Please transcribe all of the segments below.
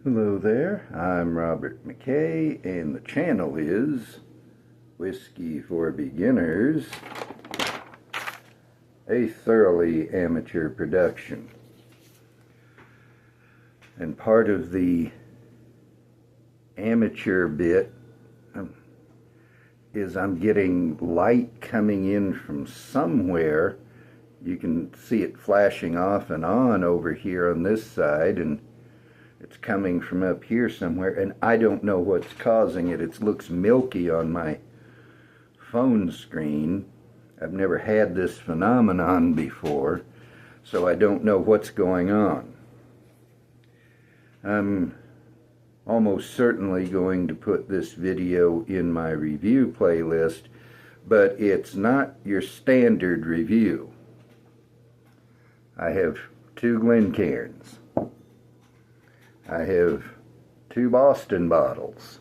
Hello there, I'm Robert McKay, and the channel is Whiskey for Beginners, a thoroughly amateur production. And part of the amateur bit is I'm getting light coming in from somewhere. You can see it flashing off and on over here on this side, and it's coming from up here somewhere, and I don't know what's causing it. It looks milky on my phone screen. I've never had this phenomenon before, so I don't know what's going on. I'm almost certainly going to put this video in my review playlist, but it's not your standard review. I have two Glencairns. I have two Boston bottles.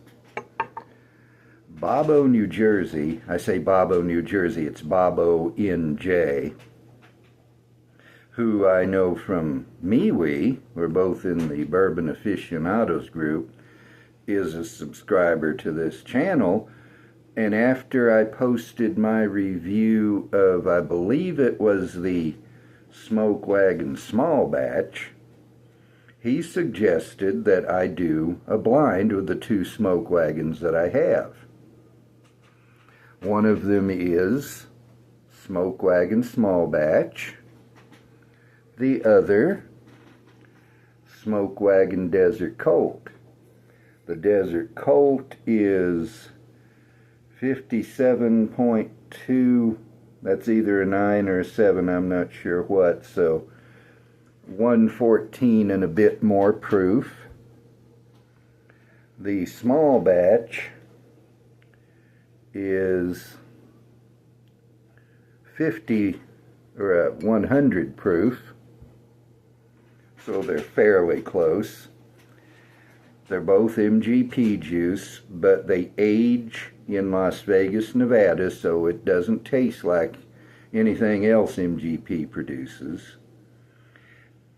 Bobo, New Jersey, I say Bobo, New Jersey, it's Bobo NJ, who I know from MeWe, we're both in the Bourbon Aficionados group, is a subscriber to this channel. And after I posted my review of, I believe it was the Smoke Wagon Small Batch, he suggested that I do a blind with the two Smoke Wagons that I have. One of them is Smoke Wagon Small Batch. The other, Smoke Wagon Desert Colt. The Desert Colt is 57.2, that's either a 9 or a 7, I'm not sure what, so 114 and a bit more proof. The small batch is 50 or 100 proof, so they're fairly close. They're both MGP juice, but they age in Las Vegas, Nevada, so it doesn't taste like anything else MGP produces.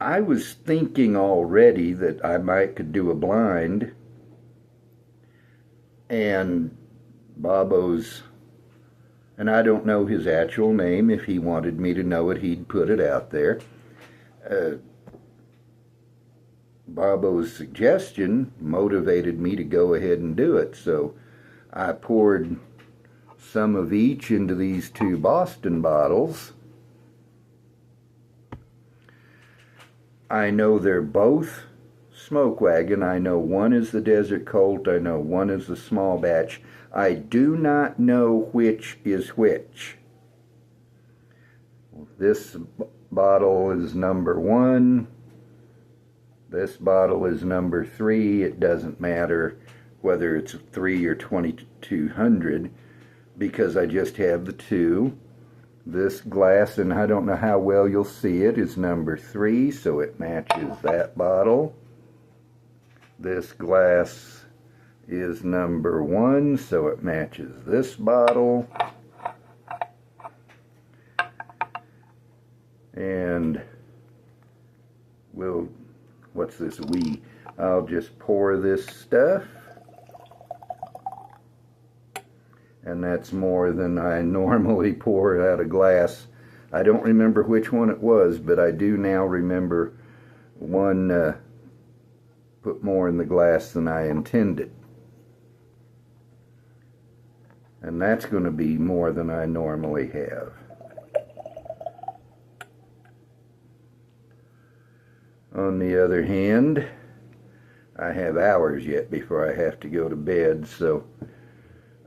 I was thinking already that I could do a blind, and Bobo's, and I don't know his actual name. If he wanted me to know it, he'd put it out there. Bobo's suggestion motivated me to go ahead and do it, so I poured some of each into these two Boston bottles. I know they're both Smoke Wagon. I know one is the Desert Colt. I know one is the Small Batch. I do not know which is which. This bottle is number 1. This bottle is number 3. It doesn't matter whether it's 3 or 2200 because I just have the two. This glass, and I don't know how well you'll see it, is number 3, so it matches that bottle. This glass is number 1, so it matches this bottle. And what's this? I'll just pour this stuff. And that's more than I normally pour out a glass. I don't remember which one it was, but I do now remember one put more in the glass than I intended. And that's going to be more than I normally have. On the other hand, I have hours yet before I have to go to bed, so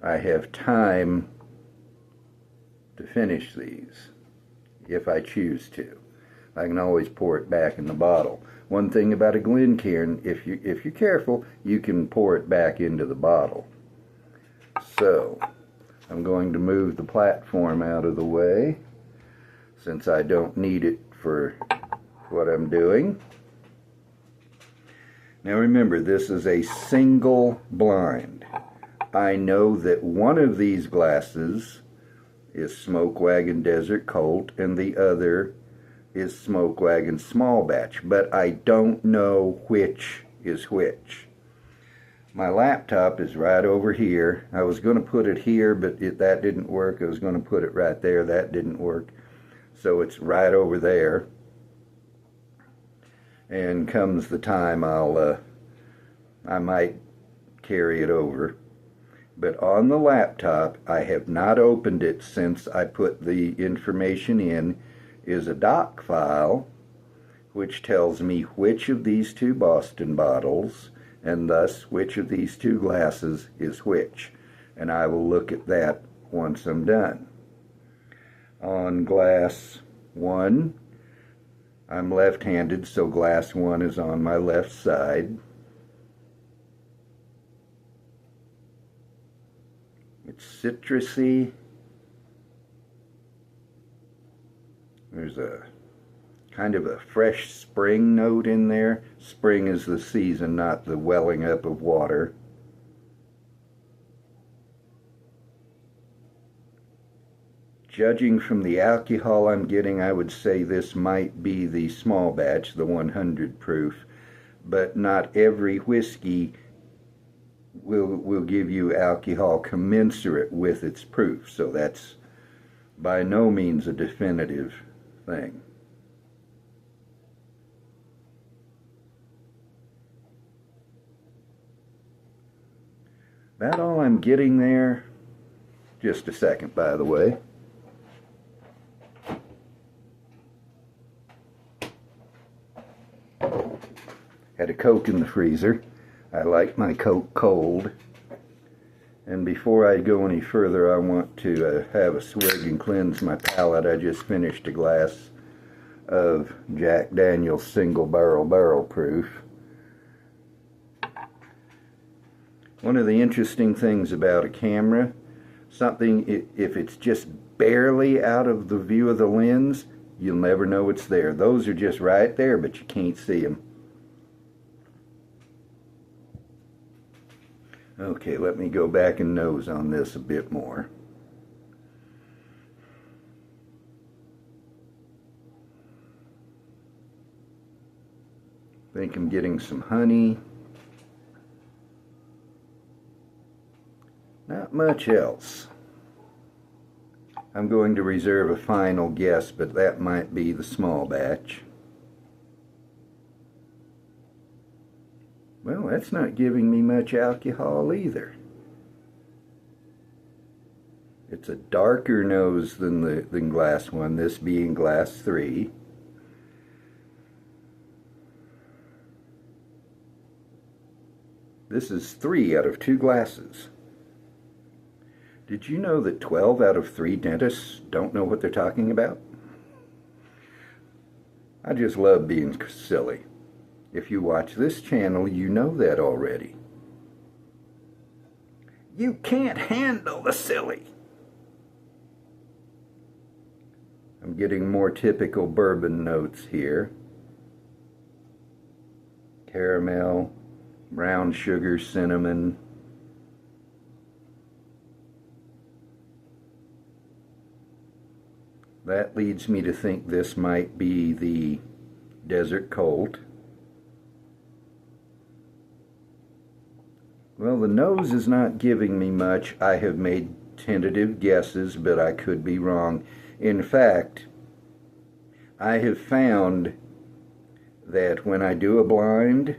I have time to finish these, if I choose to. I can always pour it back in the bottle. One thing about a Glencairn, if you're careful, you can pour it back into the bottle. So, I'm going to move the platform out of the way, since I don't need it for what I'm doing. Now remember, this is a single blind. I know that one of these glasses is Smoke Wagon Desert Colt and the other is Smoke Wagon Small Batch, but I don't know which is which. My laptop is right over here. I was going to put it here, but that didn't work. I was going to put it right there. That didn't work. So it's right over there. And comes the time I might carry it over. But on the laptop, I have not opened it since I put the information in, is a doc file which tells me which of these two Boston bottles and thus which of these two glasses is which. And I will look at that once I'm done. On glass 1, I'm left-handed, so glass 1 is on my left side. It's citrusy. There's a kind of a fresh spring note in there. Spring is the season, not the welling up of water. Judging from the alcohol I'm getting, I would say this might be the small batch, the 100 proof, but not every whiskey will give you alcohol commensurate with its proof, so that's by no means a definitive thing. About all I'm getting there. Just a second, by the way. Had a Coke in the freezer. I like my Coke cold. And before I go any further, I want to have a swig and cleanse my palate. I just finished a glass of Jack Daniel's Single Barrel Proof. One of the interesting things about a camera, if it's just barely out of the view of the lens, you'll never know it's there. Those are just right there, but you can't see them. Okay, let me go back and nose on this a bit more. I think I'm getting some honey. Not much else. I'm going to reserve a final guess, but that might be the small batch. Well, that's not giving me much alcohol either. It's a darker nose than glass 1, this being glass 3. This is 3 out of 2 glasses. Did you know that 12 out of 3 dentists don't know what they're talking about? I just love being silly. If you watch this channel, you know that already. You can't handle the silly. I'm getting more typical bourbon notes here. Caramel, brown sugar, cinnamon. That leads me to think this might be the Desert Colt. Well, the nose is not giving me much. I have made tentative guesses, but I could be wrong. In fact, I have found that when I do a blind,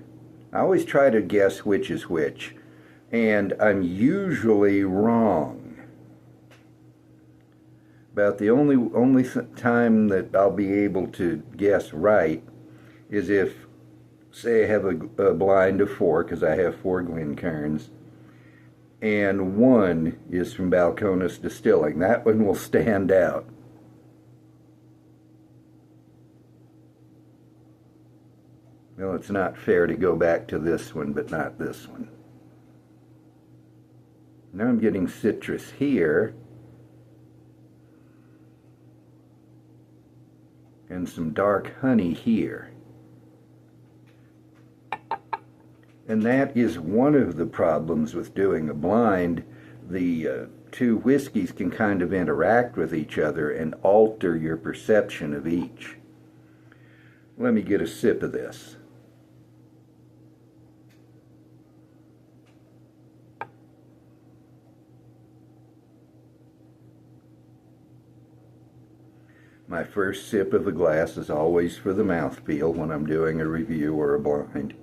I always try to guess which is which, and I'm usually wrong. About the only time that I'll be able to guess right is if, say I have a blind of 4, because I have 4 Glencairns, and 1 is from Balcones Distilling. That one will stand out. Well, it's not fair to go back to this one, but not this one. Now I'm getting citrus here, and some dark honey here. And that is one of the problems with doing a blind. The 2 whiskeys can kind of interact with each other and alter your perception of each. Let me get a sip of this. My first sip of the glass is always for the mouthfeel when I'm doing a review or a blind.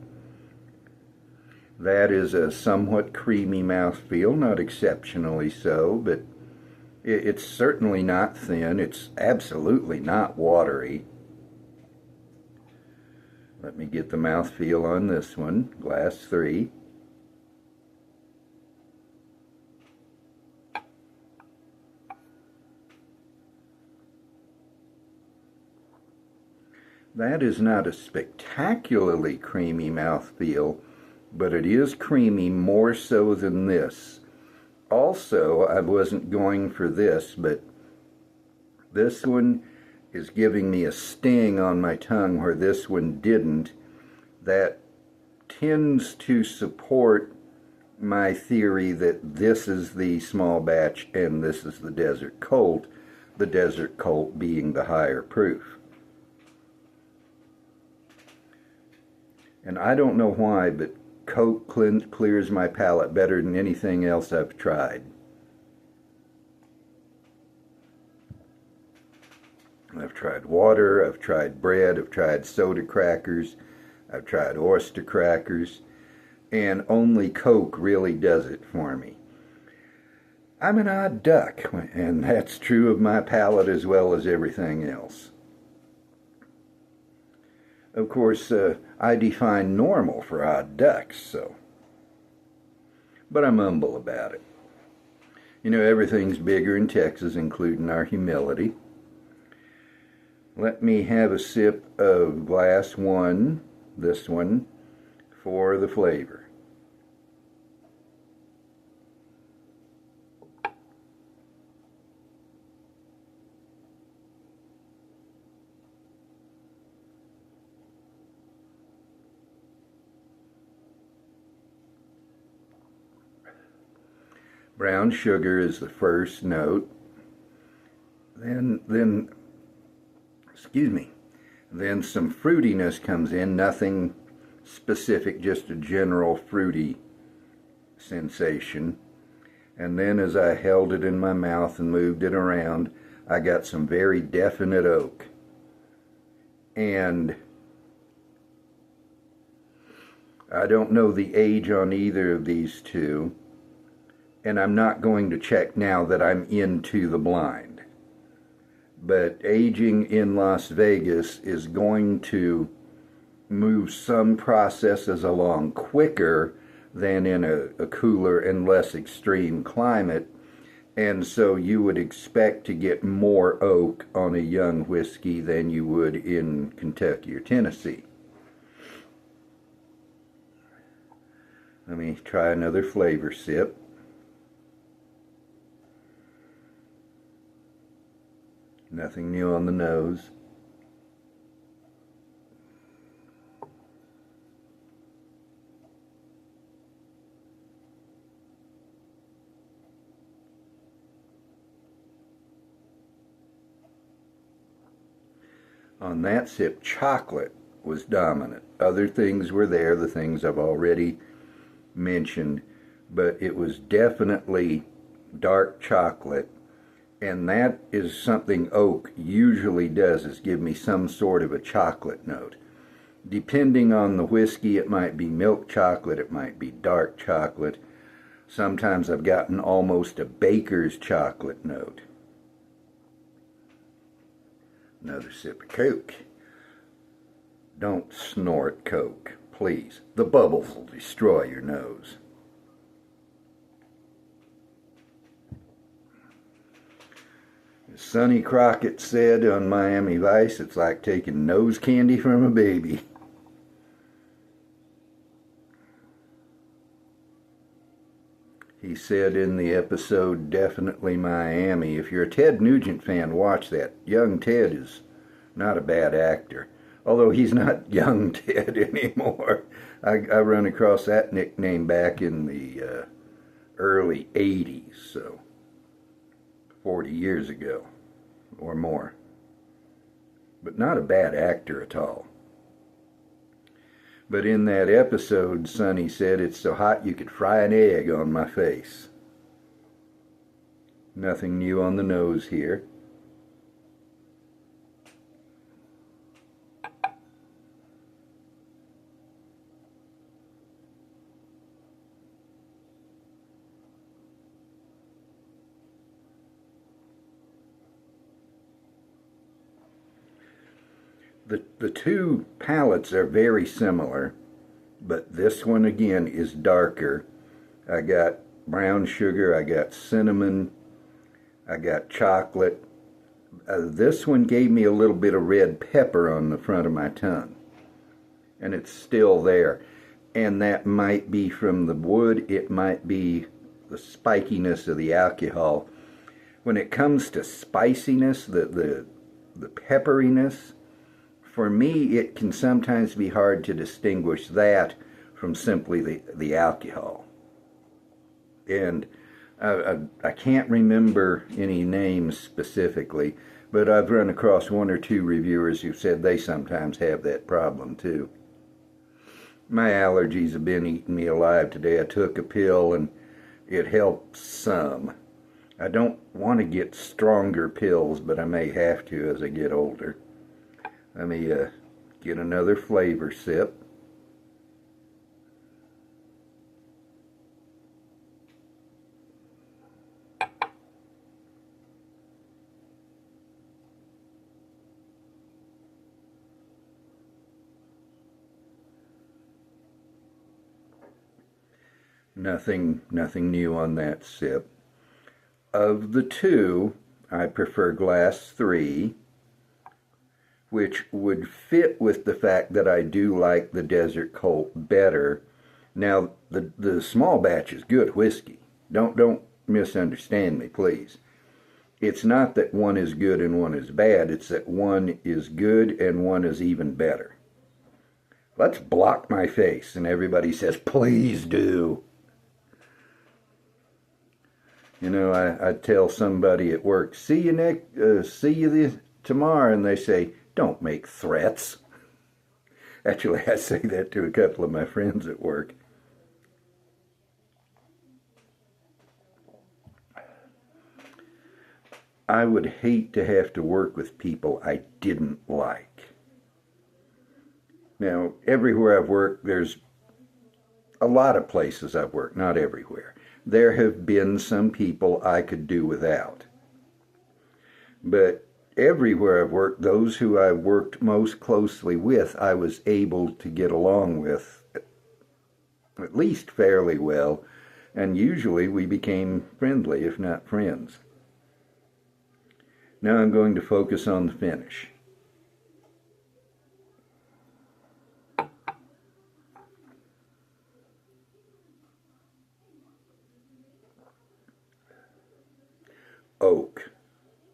That is a somewhat creamy mouthfeel, not exceptionally so, but it's certainly not thin. It's absolutely not watery. Let me get the mouthfeel on this one, glass 3. That is not a spectacularly creamy mouthfeel, but it is creamy more so than this. Also, I wasn't going for this, but this one is giving me a sting on my tongue where this one didn't. That tends to support my theory that this is the small batch and this is the Desert Colt being the higher proof. And I don't know why, but Coke clears my palate better than anything else I've tried. I've tried water, I've tried bread, I've tried soda crackers, I've tried oyster crackers, and only Coke really does it for me. I'm an odd duck, and that's true of my palate as well as everything else. Of course, I define normal for odd ducks, so. But I'm humble about it. You know, everything's bigger in Texas, including our humility. Let me have a sip of glass 1, this one, for the flavor. Brown sugar is the first note. Then some fruitiness comes in, nothing specific, just a general fruity sensation. And then as I held it in my mouth and moved it around, I got some very definite oak. And I don't know the age on either of these two, and I'm not going to check now that I'm into the blind. But aging in Las Vegas is going to move some processes along quicker than in a cooler and less extreme climate, and so you would expect to get more oak on a young whiskey than you would in Kentucky or Tennessee. Let me try another flavor sip. Nothing new on the nose. On that sip, chocolate was dominant. Other things were there, the things I've already mentioned, but it was definitely dark chocolate. And that is something oak usually does, is give me some sort of a chocolate note. Depending on the whiskey, it might be milk chocolate, it might be dark chocolate. Sometimes I've gotten almost a baker's chocolate note. Another sip of Coke. Don't snort Coke, please. The bubbles will destroy your nose. Sonny Crockett said on Miami Vice, it's like taking nose candy from a baby. He said in the episode, definitely Miami. If you're a Ted Nugent fan, watch that. Young Ted is not a bad actor. Although he's not young Ted anymore. I run across that nickname back in the early 80s, so 40 years ago or more. But not a bad actor at all. But in that episode, Sonny said, it's so hot you could fry an egg on my face. Nothing new on the nose here. The two palettes are very similar, but this one again is darker. I got brown sugar, I got cinnamon, I got chocolate. This one gave me a little bit of red pepper on the front of my tongue, and it's still there. And that might be from the wood, it might be the spikiness of the alcohol. When it comes to spiciness, the pepperiness, for me it can sometimes be hard to distinguish that from simply the alcohol. And I can't remember any names specifically, but I've run across one or two reviewers who said they sometimes have that problem too. My allergies have been eating me alive today. I took a pill and it helps some. I don't want to get stronger pills, but I may have to as I get older. Let me get another flavor sip. Nothing new on that sip. Of the two, I prefer glass 3, which would fit with the fact that I do like the Desert Colt better. Now, the small batch is good whiskey. Don't misunderstand me, please. It's not that one is good and one is bad. It's that one is good and one is even better. Let's block my face. And everybody says, please do. You know, I tell somebody at work, see you tomorrow, and they say, don't make threats. Actually, I say that to a couple of my friends at work. I would hate to have to work with people I didn't like. Now, everywhere I've worked, there's a lot of places I've worked, not everywhere. There have been some people I could do without. But everywhere I've worked, those who I worked most closely with, I was able to get along with at least fairly well, and usually we became friendly, if not friends. Now I'm going to focus on the finish. Oak.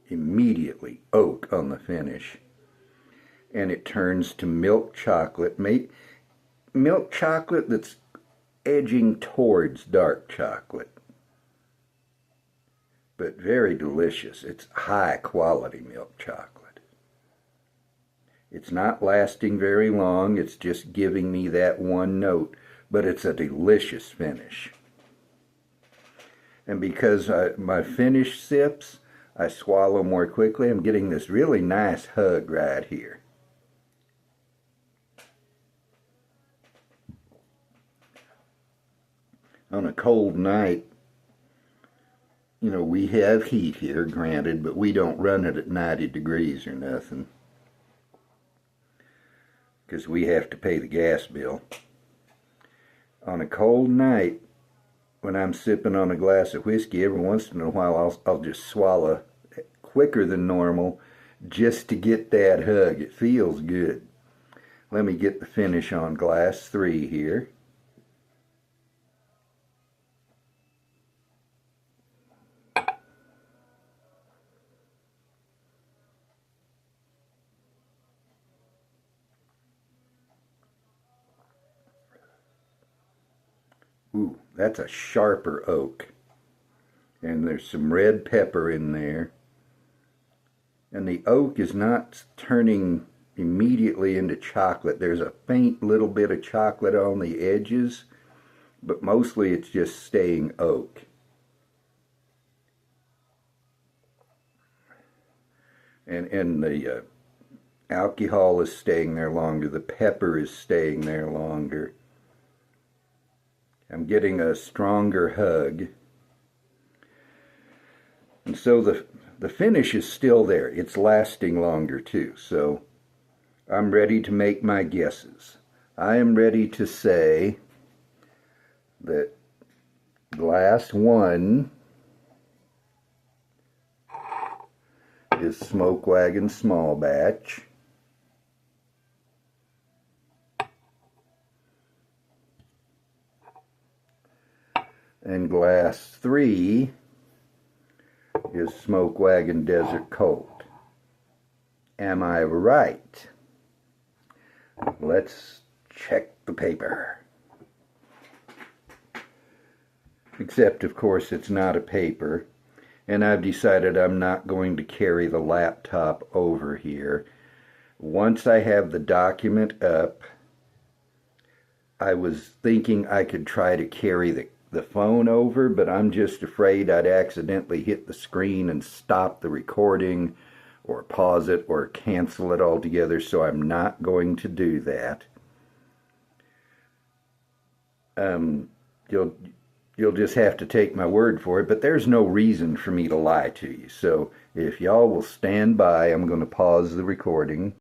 Immediately oak on the finish. And it turns to milk chocolate. Milk chocolate that's edging towards dark chocolate. But very delicious. It's high quality milk chocolate. It's not lasting very long. It's just giving me that one note. But it's a delicious finish. And because my finish sips, I swallow more quickly. I'm getting this really nice hug right here. On a cold night, you know, we have heat here, granted, but we don't run it at 90 degrees or nothing, because we have to pay the gas bill. On a cold night, when I'm sipping on a glass of whiskey, every once in a while I'll just swallow quicker than normal just to get that hug. It feels good. Let me get the finish on glass 3 here. Ooh, that's a sharper oak. And there's some red pepper in there. And the oak is not turning immediately into chocolate. There's a faint little bit of chocolate on the edges, but mostly it's just staying oak. And the alcohol is staying there longer. The pepper is staying there longer. I'm getting a stronger hug. And so the finish is still there. It's lasting longer too. So I'm ready to make my guesses. I am ready to say that glass 1 is Smoke Wagon small batch. And glass 3 is Smoke Wagon Desert Cold. Am I right? Let's check the paper. Except, of course, it's not a paper. And I've decided I'm not going to carry the laptop over here. Once I have the document up, I was thinking I could try to carry the phone over, but I'm just afraid I'd accidentally hit the screen and stop the recording or pause it or cancel it altogether, so I'm not going to do that. You'll just have to take my word for it, but there's no reason for me to lie to you. So if y'all will stand by, I'm going to pause the recording.